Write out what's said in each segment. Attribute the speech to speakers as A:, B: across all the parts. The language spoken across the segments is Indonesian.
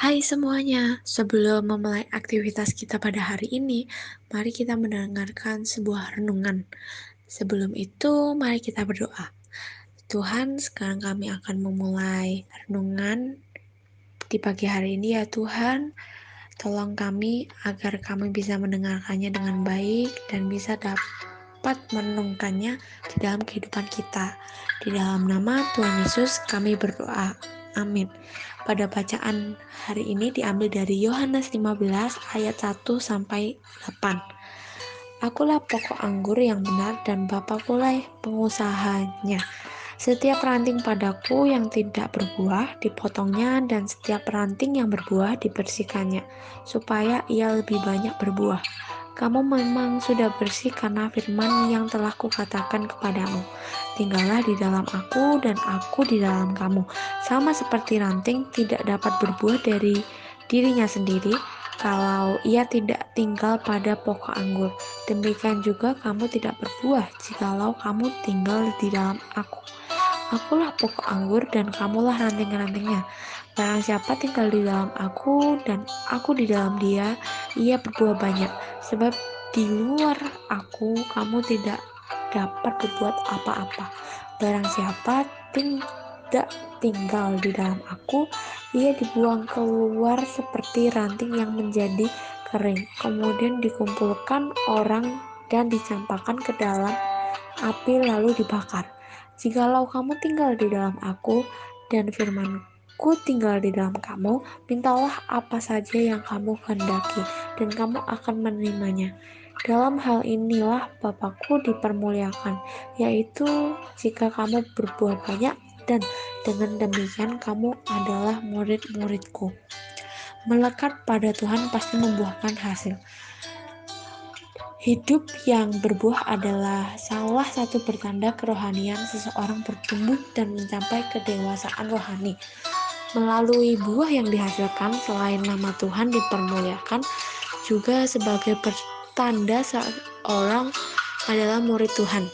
A: Hai semuanya, sebelum memulai aktivitas kita pada hari ini, mari kita mendengarkan sebuah renungan. Sebelum itu, mari kita berdoa. Tuhan, sekarang kami akan memulai renungan di pagi hari ini ya Tuhan. Tolong kami agar kami bisa mendengarkannya dengan baik dan bisa dapat merenungkannya di dalam kehidupan kita. Di dalam nama Tuhan Yesus kami berdoa. Amin. Pada bacaan hari ini diambil dari Yohanes 15 ayat 1 sampai 8. Akulah pokok anggur yang benar dan Bapakulah pengusahanya. Setiap ranting padaku yang tidak berbuah dipotongnya, dan setiap ranting yang berbuah dibersihkannya, supaya ia lebih banyak berbuah. Kamu memang sudah bersih karena firman yang telah kukatakan kepadamu. Tinggallah di dalam aku dan aku di dalam kamu. Sama seperti ranting tidak dapat berbuah dari dirinya sendiri kalau ia tidak tinggal pada pokok anggur. Demikian juga kamu tidak berbuah jikalau kamu tinggal di dalam aku. Akulah pokok anggur dan kamulah ranting-rantingnya. Barang siapa tinggal di dalam aku dan aku di dalam dia, ia berbuah banyak. Sebab di luar aku kamu tidak dapat berbuat apa-apa. Barang siapa tidak tinggal di dalam aku, ia dibuang keluar seperti ranting yang menjadi kering, kemudian dikumpulkan orang dan dicampakkan ke dalam api lalu dibakar. Jikalau kamu tinggal di dalam aku dan firmanku tinggal di dalam kamu, mintalah apa saja yang kamu kehendaki dan kamu akan menerimanya. Dalam hal inilah Bapakku dipermuliakan, yaitu jika kamu berbuah banyak, dan dengan demikian kamu adalah murid-muridku. Melekat pada Tuhan pasti membuahkan hasil. Hidup yang berbuah adalah salah satu pertanda kerohanian seseorang bertumbuh dan mencapai kedewasaan rohani. Melalui buah yang dihasilkan, selain nama Tuhan dipermuliakan, juga sebagai pertanda seorang adalah murid Tuhan.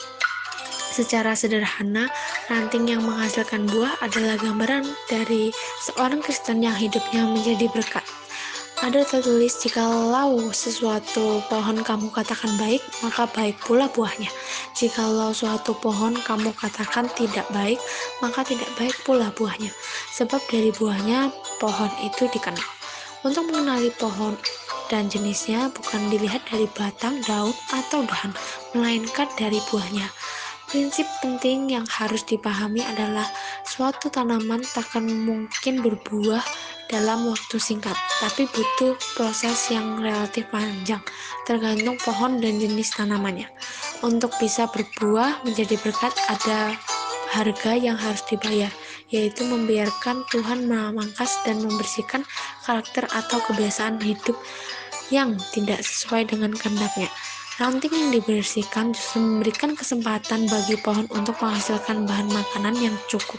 A: Secara sederhana, ranting yang menghasilkan buah adalah gambaran dari seorang Kristen yang hidupnya menjadi berkat. Ada tertulis, jikalau sesuatu pohon kamu katakan baik, maka baik pula buahnya. Jikalau suatu pohon kamu katakan tidak baik, maka tidak baik pula buahnya. Sebab dari buahnya pohon itu dikenal. Untuk mengenali pohon dan jenisnya bukan dilihat dari batang, daun, atau dahan, melainkan dari buahnya. Prinsip penting yang harus dipahami adalah suatu tanaman takkan mungkin berbuah dalam waktu singkat, tapi butuh proses yang relatif panjang, tergantung pohon dan jenis tanamannya. Untuk bisa berbuah menjadi berkat, ada harga yang harus dibayar, yaitu membiarkan Tuhan memangkas dan membersihkan karakter atau kebiasaan hidup yang tidak sesuai dengan kehendaknya. Ranting yang dibersihkan justru memberikan kesempatan bagi pohon untuk menghasilkan bahan makanan yang cukup,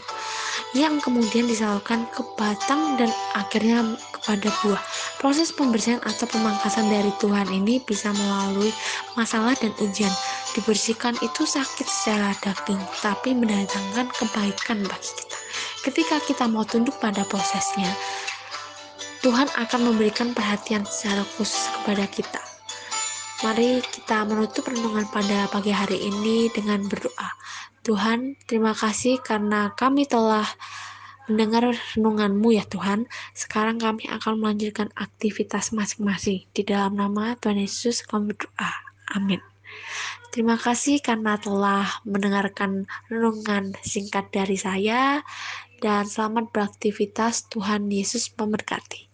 A: yang kemudian disalurkan ke batang dan akhirnya kepada buah. Proses pembersihan atau pemangkasan dari Tuhan ini bisa melalui masalah dan ujian. Dibersihkan itu sakit secara daging, tapi mendatangkan kebaikan bagi kita. Ketika kita mau tunduk pada prosesnya, Tuhan akan memberikan perhatian secara khusus kepada kita. Mari kita menutup renungan pada pagi hari ini dengan berdoa. Tuhan, terima kasih karena kami telah mendengar renungan-Mu ya Tuhan. Sekarang kami akan melanjutkan aktivitas masing-masing. Di dalam nama Tuhan Yesus kami berdoa. Amin. Terima kasih karena telah mendengarkan renungan singkat dari saya, dan selamat beraktivitas. Tuhan Yesus memberkati.